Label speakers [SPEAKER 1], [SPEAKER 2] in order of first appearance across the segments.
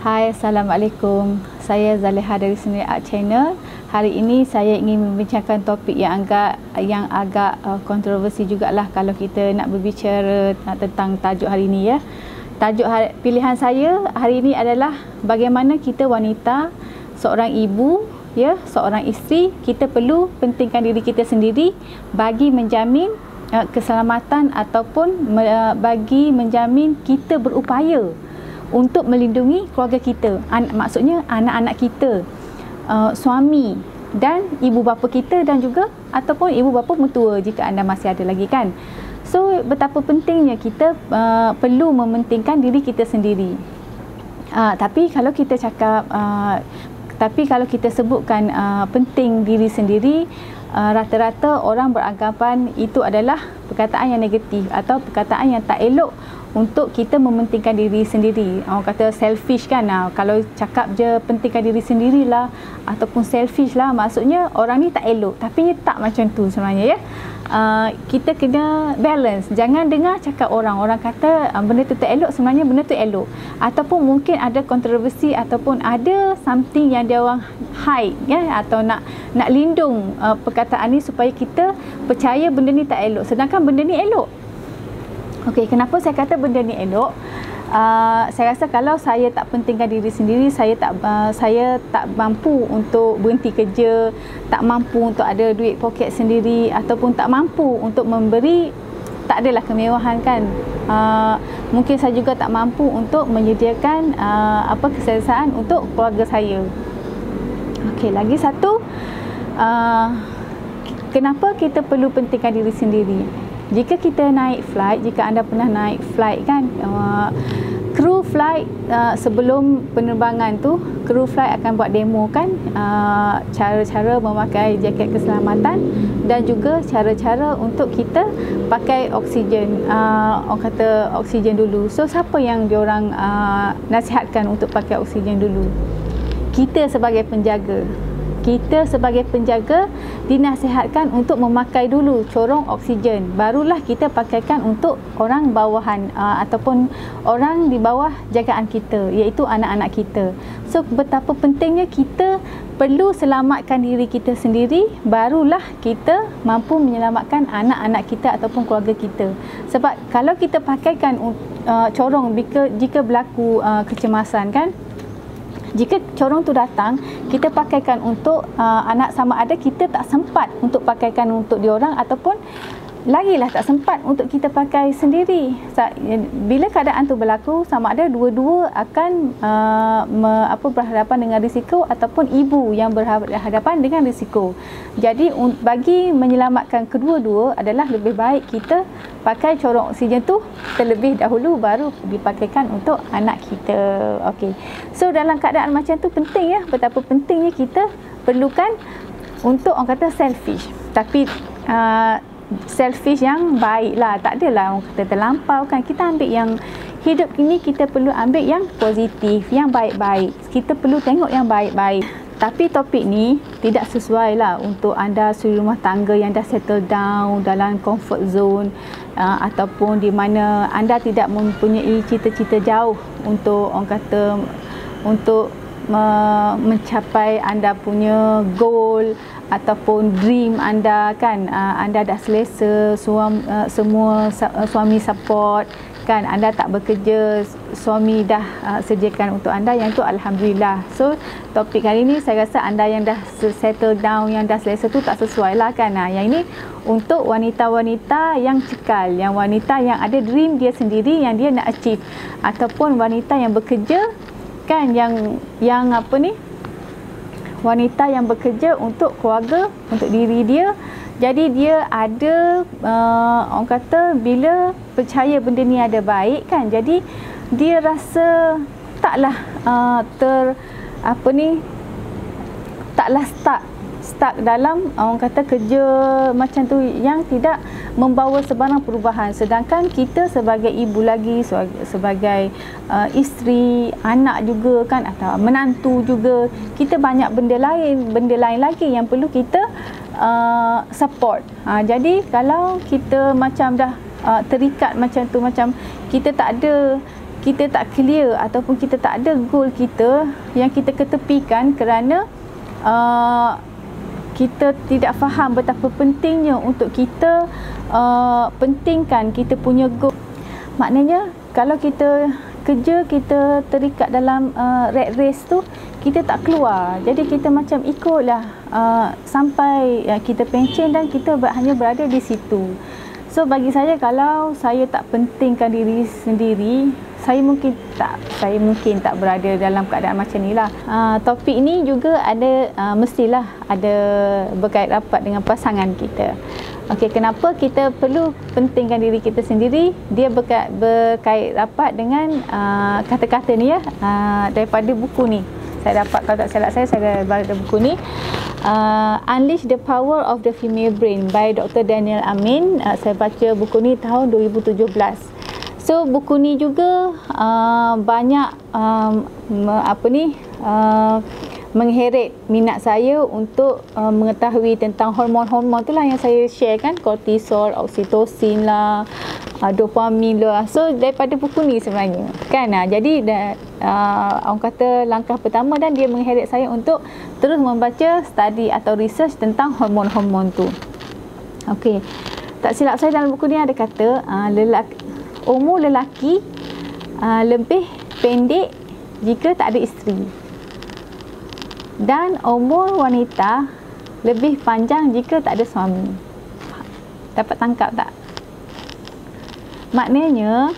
[SPEAKER 1] Hai, Assalamualaikum. Saya Zaleha dari Sendiri Art Channel. Hari ini saya ingin membincangkan topik yang agak kontroversi jugalah kalau kita nak berbicara tentang tajuk hari ini ya. Tajuk pilihan saya hari ini adalah bagaimana kita wanita, seorang ibu ya, seorang isteri, kita perlu pentingkan diri kita sendiri bagi menjamin keselamatan ataupun bagi menjamin kita berupaya untuk melindungi keluarga kita, maksudnya anak-anak kita, suami dan ibu bapa kita dan juga ataupun ibu bapa mentua jika anda masih ada lagi kan. So betapa pentingnya kita perlu mementingkan diri kita sendiri. Tapi kalau kita sebutkan penting diri sendiri, rata-rata orang beranggapan itu adalah perkataan yang negatif atau perkataan yang tak elok untuk kita mementingkan diri sendiri. Orang kata selfish kan. Kalau cakap je pentingkan diri sendirilah ataupun selfish lah, maksudnya orang ni tak elok. Tapi tak macam tu sebenarnya ya. Kita kena balance. Jangan dengar cakap orang kata benda tu tak elok, sebenarnya benda tu elok. Ataupun mungkin ada kontroversi ataupun ada something yang dia orang hide ya, atau nak lindung perkataan ni supaya kita percaya benda ni tak elok sedangkan benda ni elok. Okey, kenapa saya kata benda ni elok? Saya rasa kalau saya tak pentingkan diri sendiri, saya tak mampu untuk berhenti kerja, tak mampu untuk ada duit poket sendiri ataupun tak mampu untuk memberi, tak adalah kemewahan kan. Mungkin saya juga tak mampu untuk menyediakan keselesaan untuk keluarga saya. Okey, lagi satu, kenapa kita perlu pentingkan diri sendiri? Jika kita naik flight, jika anda pernah naik flight kan, kru flight sebelum penerbangan tu, kru flight akan buat demo kan, cara-cara memakai jaket keselamatan dan juga cara-cara untuk kita pakai oksigen, orang kata oksigen dulu. So siapa yang diorang nasihatkan untuk pakai oksigen dulu? Kita sebagai penjaga. Kita sebagai penjaga dinasihatkan untuk memakai dulu corong oksigen, barulah kita pakaikan untuk orang bawahan ataupun orang di bawah jagaan kita, iaitu anak-anak kita. So betapa pentingnya kita perlu selamatkan diri kita sendiri, barulah kita mampu menyelamatkan anak-anak kita ataupun keluarga kita. Sebab kalau kita pakaikan corong jika berlaku kecemasan kan, jika corong tu datang, kita pakaikan untuk anak, sama ada kita tak sempat untuk pakaikan untuk diorang ataupun lagilah tak sempat untuk kita pakai sendiri. Bila keadaan tu berlaku, sama ada dua-dua akan berhadapan dengan risiko ataupun ibu yang berhadapan dengan risiko. Jadi bagi menyelamatkan kedua-dua adalah lebih baik kita pakai corong oksigen tu terlebih dahulu, baru dipakaikan untuk anak kita. Okey. So dalam keadaan macam tu penting ya, betapa pentingnya kita perlukan untuk orang kata selfish. Tapi selfish yang baik lah, tak adalah orang kata terlampau kan. Kita ambil yang hidup ini, kita perlu ambil yang positif, yang baik-baik. Kita perlu tengok yang baik-baik. Tapi topik ni tidak sesuai lah untuk anda suri rumah tangga yang dah settle down dalam comfort zone, ataupun di mana anda tidak mempunyai cita-cita jauh untuk orang kata untuk mencapai anda punya goal ataupun dream anda kan. Anda dah selesa, semua suami support kan, anda tak bekerja, suami dah sediakan untuk anda, yang tu alhamdulillah. So topik kali ni saya rasa anda yang dah settle down, yang dah selesa tu tak sesuai lah kan. Yang ini untuk wanita-wanita yang cekal, yang wanita yang ada dream dia sendiri yang dia nak achieve, ataupun wanita yang bekerja kan, yang wanita yang bekerja untuk keluarga, untuk diri dia. Jadi dia ada orang kata bila percaya benda ni ada baik kan, jadi dia rasa taklah taklah stuck dalam orang kata kerja macam tu yang tidak membawa sebarang perubahan. Sedangkan kita sebagai ibu lagi, sebagai isteri, anak juga kan, atau menantu juga, kita banyak benda lain lagi yang perlu kita support. Jadi kalau kita macam dah terikat macam tu, macam kita tak ada kita tak clear ataupun kita tak ada goal kita yang kita ketepikan kerana kita tidak faham betapa pentingnya untuk kita pentingkan kita punya goal. Maknanya kalau kita kerja, kita terikat dalam rat race tu, kita tak keluar. Jadi kita macam ikutlah sampai kita pencen dan kita hanya berada di situ. So bagi saya, kalau saya tak pentingkan diri sendiri, saya mungkin tak berada dalam keadaan macam ni lah. Topik ni juga ada mestilah ada berkait rapat dengan pasangan kita. Okey, kenapa kita perlu pentingkan diri kita sendiri? Dia berkait rapat dengan kata-kata ni ya, daripada buku ni. Saya dapat, kalau tak silap saya baca buku ni, Unleash the Power of the Female Brain by Dr. Daniel Amin. Saya baca buku ni tahun 2017. So buku ni juga banyak mengheret minat saya untuk mengetahui tentang hormon-hormon tu lah yang saya share kan, kortisol, oksitosin lah, dopamin lah. So daripada buku ni sebenarnya kan, jadi orang kata langkah pertama, dan dia mengheret saya untuk terus membaca study atau research tentang hormon-hormon tu. Okey, tak silap saya dalam buku ni ada kata umur lelaki lebih pendek jika tak ada isteri, dan umur wanita lebih panjang jika tak ada suami. Dapat tangkap tak? Maknanya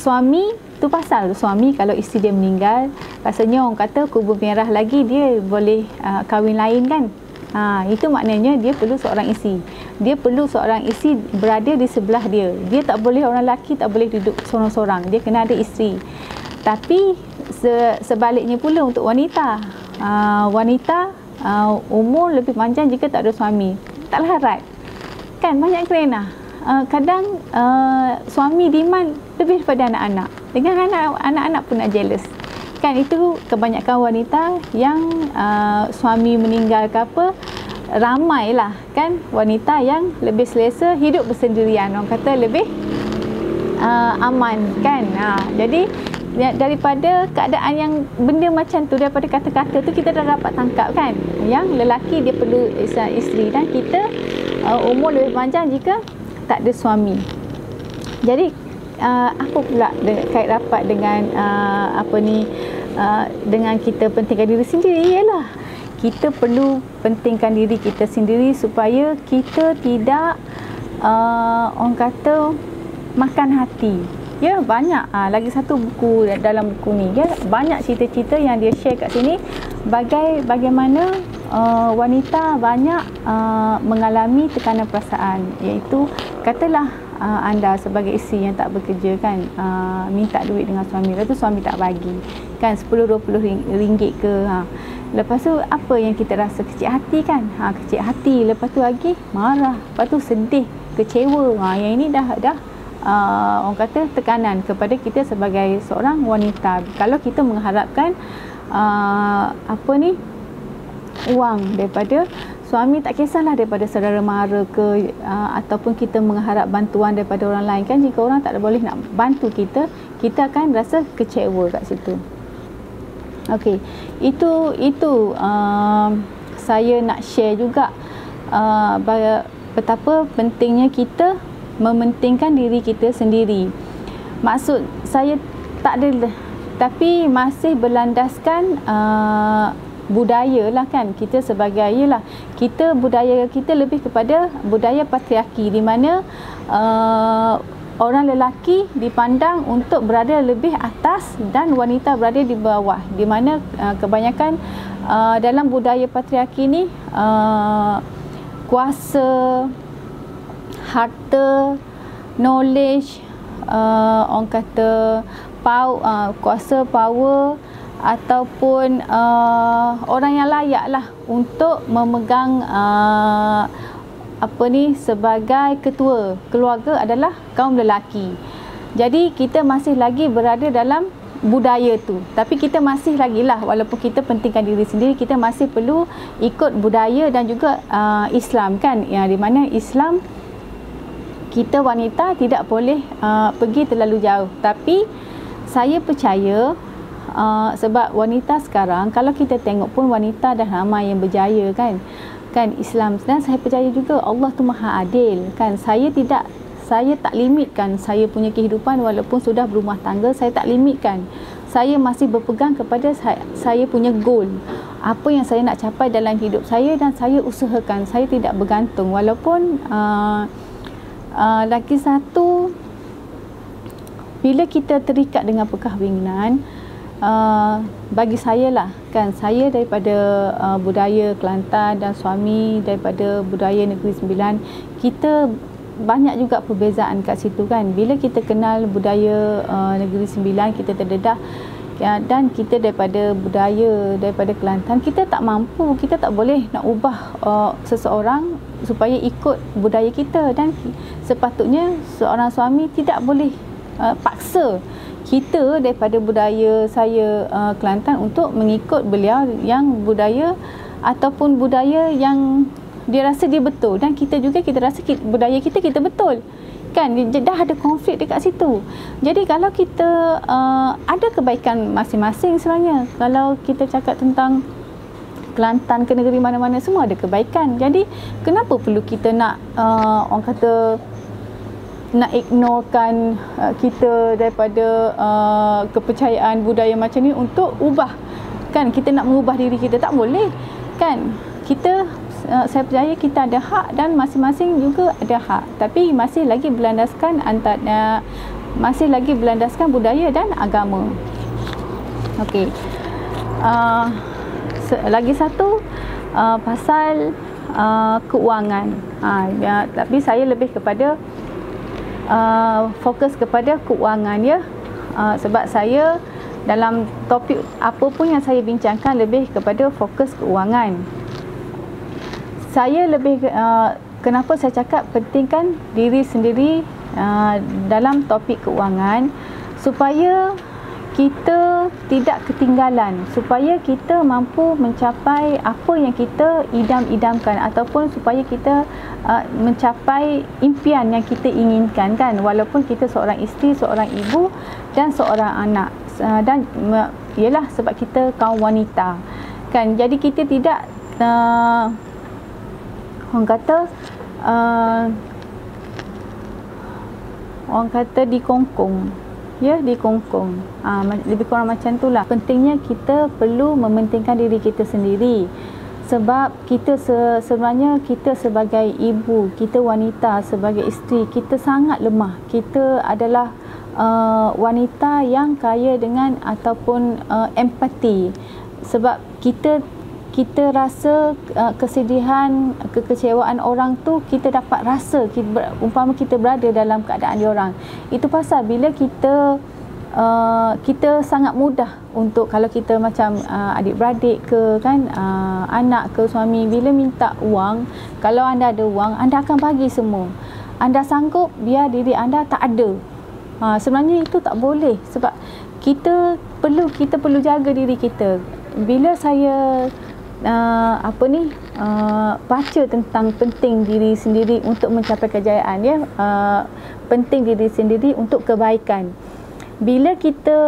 [SPEAKER 1] suami tu pasal suami, kalau isteri dia meninggal, rasanya orang kata kubur merah lagi dia boleh kahwin lain kan. Itu maknanya dia perlu seorang isteri. Dia perlu seorang isteri berada di sebelah dia. Dia tak boleh, orang lelaki tak boleh duduk sorang-sorang. Dia kena ada isteri. Tapi sebaliknya pula untuk wanita. Wanita umur lebih panjang jika tak ada suami. Tak larat. Kan banyak kerana. Kadang suami demand lebih daripada anak-anak. Dengan anak-anak pun nak jealous. Kan itu kebanyakan wanita yang suami meninggal ke apa, ramailah kan wanita yang lebih selesa hidup bersendirian, orang kata lebih aman kan. Jadi daripada keadaan yang benda macam tu, daripada kata-kata tu kita dah dapat tangkap kan, yang lelaki dia perlu isteri, dan kita umur lebih panjang jika tak ada suami. Jadi apa pula kait rapat dengan dengan kita pentingkan diri sendiri, ialah kita perlu pentingkan diri kita sendiri supaya kita tidak orang kata makan hati. Ya, banyak lagi satu buku dalam buku ni, ya, banyak cerita-cerita yang dia share kat sini bagaimana wanita banyak mengalami tekanan perasaan, iaitu katalah anda sebagai isteri yang tak bekerja kan, minta duit dengan suami, lepas tu suami tak bagi kan, 10-20 ringgit ke, lepas tu apa yang kita rasa? Kecil hati kan, kecil hati, lepas tu lagi marah, lepas tu sedih, kecewa. Yang ini dah orang kata tekanan kepada kita sebagai seorang wanita. Kalau kita mengharapkan wang daripada suami, tak kisahlah daripada saudara mara ke, ataupun kita mengharap bantuan daripada orang lain kan, jika orang tak boleh nak bantu kita, kita akan rasa kecewa kat situ. Okey, itu saya nak share juga betapa pentingnya kita mementingkan diri kita sendiri. Maksud saya tak ada, tapi masih berlandaskan budaya lah kan, kita sebagai budaya kita lebih kepada budaya patriarki, di mana orang lelaki dipandang untuk berada lebih atas dan wanita berada di bawah, di mana kebanyakan dalam budaya patriarki ni kuasa, harta, knowledge, orang kata kuasa, power, ataupun orang yang layak lah untuk memegang sebagai ketua keluarga adalah kaum lelaki. Jadi kita masih lagi berada dalam budaya tu, tapi kita masih lagi lah, walaupun kita pentingkan diri sendiri, kita masih perlu ikut budaya dan juga Islam kan, yang di mana Islam kita wanita tidak boleh pergi terlalu jauh. Tapi saya percaya sebab wanita sekarang, kalau kita tengok pun wanita dah ramai yang berjaya kan Islam, dan saya percaya juga Allah tu Maha Adil kan. Saya tak limitkan saya punya kehidupan walaupun sudah berumah tangga. Saya tak limitkan, saya masih berpegang kepada saya punya goal, apa yang saya nak capai dalam hidup saya, dan saya usahakan. Saya tidak bergantung walaupun lagi satu, bila kita terikat dengan perkahwinan, bagi saya lah kan, saya daripada budaya Kelantan dan suami daripada budaya Negeri Sembilan, kita banyak juga perbezaan kat situ kan. Bila kita kenal budaya Negeri Sembilan, kita terdedah, dan kita daripada budaya daripada Kelantan, kita tak mampu, kita tak boleh nak ubah seseorang supaya ikut budaya kita, dan sepatutnya seorang suami tidak boleh paksa kita daripada budaya saya Kelantan untuk mengikut beliau yang budaya ataupun budaya yang dia rasa dia betul, dan kita juga kita rasa budaya kita betul kan. Dah ada konflik dekat situ. Jadi kalau kita ada kebaikan masing-masing sebenarnya. Kalau kita cakap tentang Kelantan ke negeri mana-mana, semua ada kebaikan. Jadi kenapa perlu kita nak orang kata nak ignorekan kita daripada kepercayaan budaya macam ni untuk ubah kan. Kita nak mengubah diri kita, tak boleh kan. Kita saya percaya kita ada hak dan masing-masing juga ada hak, tapi masih lagi berlandaskan budaya dan agama. Okey. Lagi satu pasal keuangan. Tapi saya lebih kepada fokus kepada keuangan ya. Sebab saya dalam topik apa pun yang saya bincangkan lebih kepada fokus keuangan. Saya lebih kenapa saya cakap pentingkan diri sendiri dalam topik keuangan, supaya kita tidak ketinggalan, supaya kita mampu mencapai apa yang kita idam-idamkan, ataupun supaya kita mencapai impian yang kita inginkan kan, walaupun kita seorang isteri, seorang ibu dan seorang anak, dan ialah sebab kita kaum wanita kan. Jadi kita tidak orang kata dikongkong ya, dikongkong. Lebih kurang macam itulah. Pentingnya kita perlu mementingkan diri kita sendiri, sebab kita sebenarnya kita sebagai ibu, kita wanita, sebagai isteri, kita sangat lemah. Kita adalah wanita yang kaya dengan ataupun empati, sebab kita rasa kesedihan, kekecewaan orang tu kita dapat rasa, umpama kita berada dalam keadaan diorang. Itu pasal bila kita sangat mudah untuk, kalau kita macam adik-beradik ke kan, anak ke suami, bila minta wang, kalau anda ada wang, anda akan bagi semua. Anda sanggup biar diri anda tak ada. Sebenarnya itu tak boleh, sebab kita perlu jaga diri kita. Bila saya baca tentang penting diri sendiri untuk mencapai kejayaan ya, penting diri sendiri untuk kebaikan. Bila kita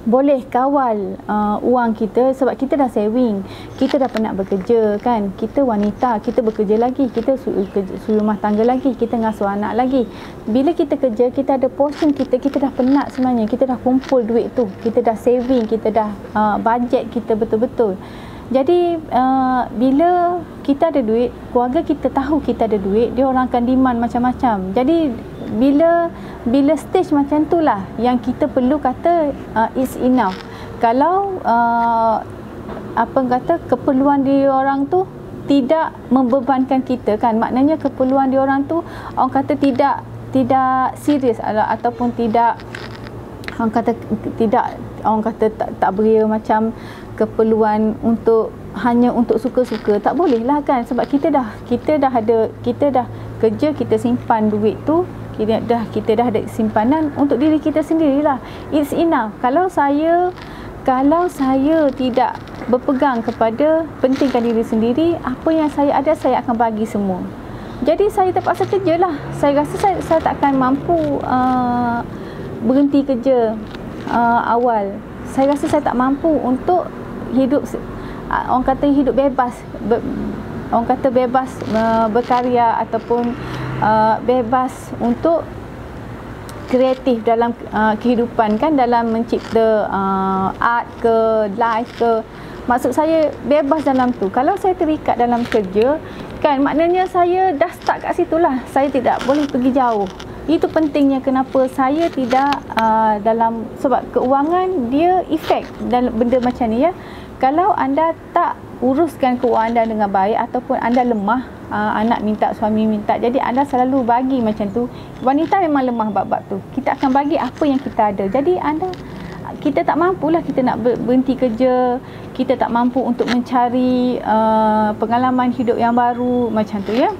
[SPEAKER 1] boleh kawal wang kita, sebab kita dah saving, kita dah penat bekerja kan, kita wanita, kita bekerja lagi, kita suruh rumah tangga lagi, kita ngasuh anak lagi. Bila kita kerja, kita ada portion kita dah penat sebenarnya, kita dah kumpul duit tu, kita dah saving, kita dah budget kita betul-betul. Jadi bila kita ada duit, keluarga kita tahu kita ada duit, dia orang akan demand macam-macam. Jadi bila stage macam itulah yang kita perlu kata it's enough. Kalau keperluan dia orang tu tidak membebankan kita kan, maknanya keperluan dia orang tu orang kata tidak serius, ataupun tidak orang kata tak beria macam keperluan hanya untuk suka-suka. Tak boleh lah kan, sebab kita dah kerja, kita simpan duit tu, kita dah ada simpanan untuk diri kita sendirilah. It's enough. Kalau saya tidak berpegang kepada pentingkan diri sendiri, apa yang saya ada saya akan bagi semua. Jadi saya terpaksa kerjalah. Saya rasa saya takkan mampu berhenti kerja awal. Saya rasa saya tak mampu untuk hidup, orang kata hidup bebas, orang kata bebas berkarya ataupun bebas untuk kreatif dalam kehidupan kan, dalam mencipta art ke, live ke. Maksud saya bebas dalam tu. Kalau saya terikat dalam kerja kan, maknanya saya dah start kat situ lah. Saya tidak boleh pergi jauh. Itu pentingnya kenapa saya tidak dalam, sebab keuangan dia efek dalam benda macam ni ya. Kalau anda tak uruskan keuangan anda dengan baik ataupun anda lemah, anak minta, suami minta, jadi anda selalu bagi macam tu. Wanita memang lemah bab-bab tu. Kita akan bagi apa yang kita ada. Jadi kita tak mampulah, kita nak berhenti kerja, kita tak mampu untuk mencari pengalaman hidup yang baru macam tu ya.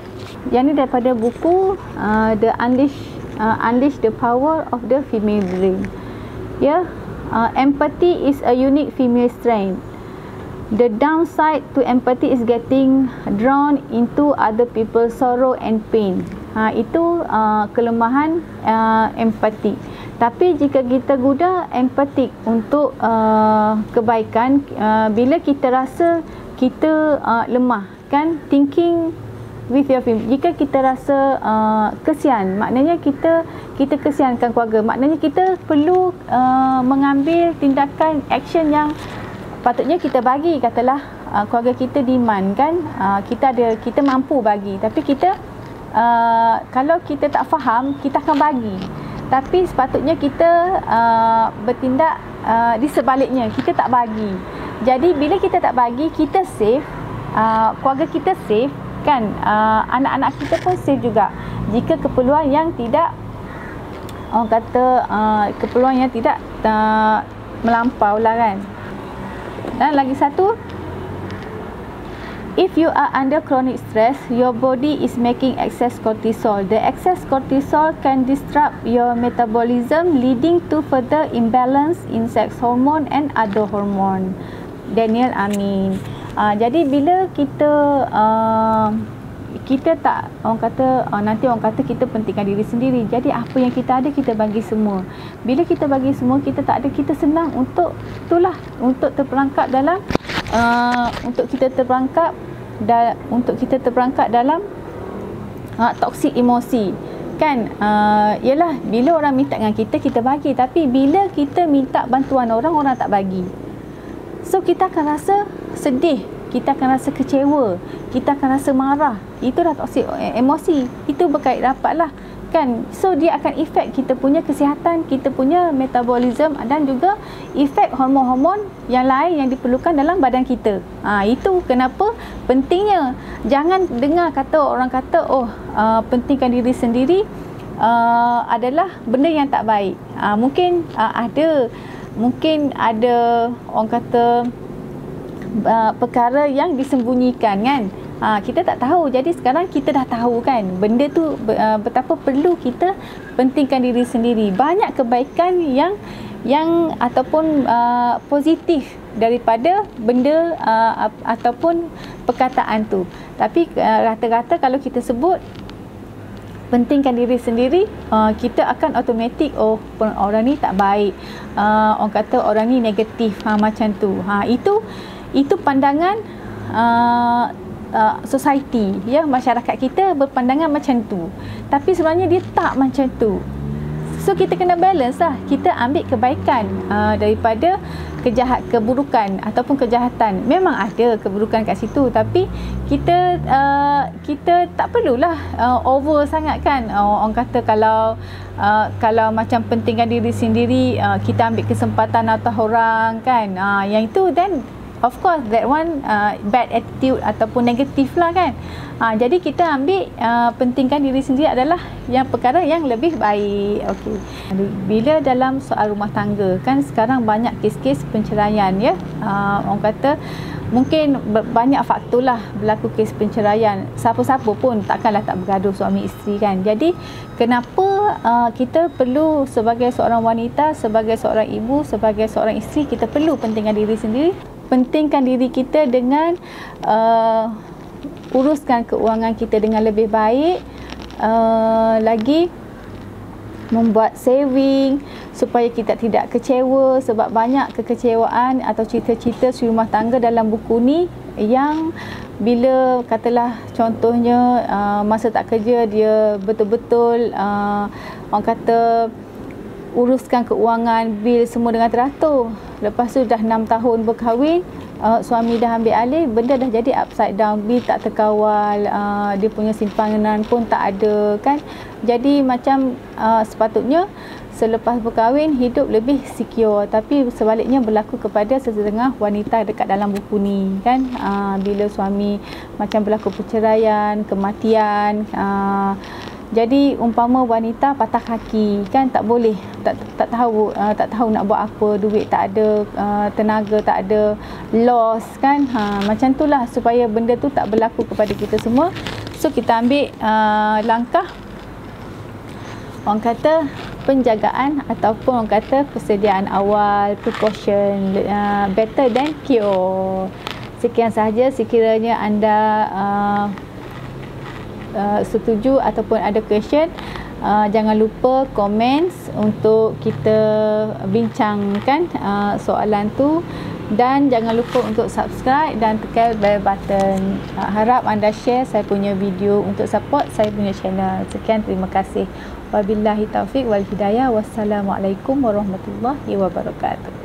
[SPEAKER 1] Yang ni daripada buku Unleash the Power of the Female Brain. Ya, empathy is a unique female strength. The downside to empathy is getting drawn into other people's sorrow and pain. Itu kelemahan empati. Tapi jika kita guna empatik untuk kebaikan, bila kita rasa kita lemah kan, thinking with your film. Jika kita rasa kesian, maknanya kita kesiankan keluarga, maknanya kita perlu mengambil tindakan action yang patutnya kita bagi. Katalah keluarga kita demand kan, kita mampu bagi, tapi kita kalau kita tak faham, kita akan bagi. Tapi sepatutnya kita bertindak di sebaliknya, kita tak bagi. Jadi bila kita tak bagi, kita safe, keluarga kita safe kan, anak-anak kita pun safe juga. Jika keperluan yang tidak, orang kata keperluan yang tidak melampau lah kan. Dan lagi satu, if you are under chronic stress, your body is making excess cortisol. The excess cortisol can disrupt your metabolism, leading to further imbalance in sex hormone and other hormone. Daniel Amin. Jadi bila kita tak, orang kata nanti orang kata kita pentingkan diri sendiri. Jadi apa yang kita ada kita bagi semua. Bila kita bagi semua, kita tak ada, kita senang untuk itulah, untuk terperangkap dalam untuk kita terperangkap dalam toksik emosi kan. Yalah, bila orang minta dengan kita, kita bagi. Tapi bila kita minta bantuan orang tak bagi, so kita akan rasa sedih, kita akan rasa kecewa, kita akan rasa marah. Itu dah toksik emosi. Itu berkait rapat lah kan. So dia akan efek kita punya kesihatan, kita punya metabolism, dan juga efek hormon-hormon yang lain yang diperlukan dalam badan kita. Itu kenapa pentingnya. Jangan dengar orang kata pentingkan diri sendiri adalah benda yang tak baik. Mungkin ada orang kata perkara yang disembunyikan kan. Kita tak tahu. Jadi sekarang kita dah tahu kan, benda tu betapa perlu kita pentingkan diri sendiri. Banyak kebaikan yang ataupun positif daripada benda ataupun perkataan tu. Tapi rata-rata kalau kita sebut pentingkan diri sendiri, kita akan automatik orang ni tak baik, orang kata orang ni negatif, macam tu. Itu pandangan society ya, masyarakat kita berpandangan macam tu. Tapi sebenarnya dia tak macam tu. So kita kena balance lah. Kita ambil kebaikan daripada keburukan ataupun kejahatan. Memang ada keburukan kat situ, tapi kita tak perlulah over sangat kan. Orang kata kalau macam pentingkan diri sendiri, kita ambil kesempatan atas orang kan, yang itu then of course that one bad attitude ataupun negatif lah kan. Jadi kita ambil pentingkan diri sendiri adalah yang perkara yang lebih baik. Okey. Bila dalam soal rumah tangga kan, sekarang banyak kes-kes penceraian ya. Orang kata mungkin banyak faktor lah berlaku kes penceraian. Siapa-siapa pun takkanlah tak bergaduh suami isteri kan. Jadi kenapa kita perlu sebagai seorang wanita, sebagai seorang ibu, sebagai seorang isteri, kita perlu pentingkan diri sendiri. Pentingkan diri kita dengan uruskan keuangan kita dengan lebih baik, lagi membuat saving supaya kita tidak kecewa, sebab banyak kekecewaan atau cerita-cerita rumah tangga dalam buku ni yang bila katalah contohnya masa tak kerja dia betul-betul orang kata uruskan keuangan, bil semua dengan teratur. Lepas tu dah 6 tahun berkahwin, suami dah ambil alih, benda dah jadi upside down, bil tak terkawal, dia punya simpanan pun tak ada kan. Jadi macam sepatutnya selepas berkahwin hidup lebih secure, tapi sebaliknya berlaku kepada setengah wanita dekat dalam buku ni kan. Bila suami macam berlaku perceraian, kematian, jadi umpama wanita patah kaki kan, tak boleh, tak tahu nak buat apa, duit tak ada, tenaga tak ada, loss kan. Macam itulah supaya benda tu tak berlaku kepada kita semua. So kita ambil langkah orang kata penjagaan ataupun orang kata persediaan awal, precaution, better than cure. Sekian sahaja, sekiranya anda setuju ataupun ada question, jangan lupa komen untuk kita bincangkan soalan tu, dan jangan lupa untuk subscribe dan tekan bell button. Harap anda share saya punya video untuk support saya punya channel. Sekian, terima kasih. Wabillahi taufiq wal hidayah. Wassalamualaikum warahmatullahi wabarakatuh.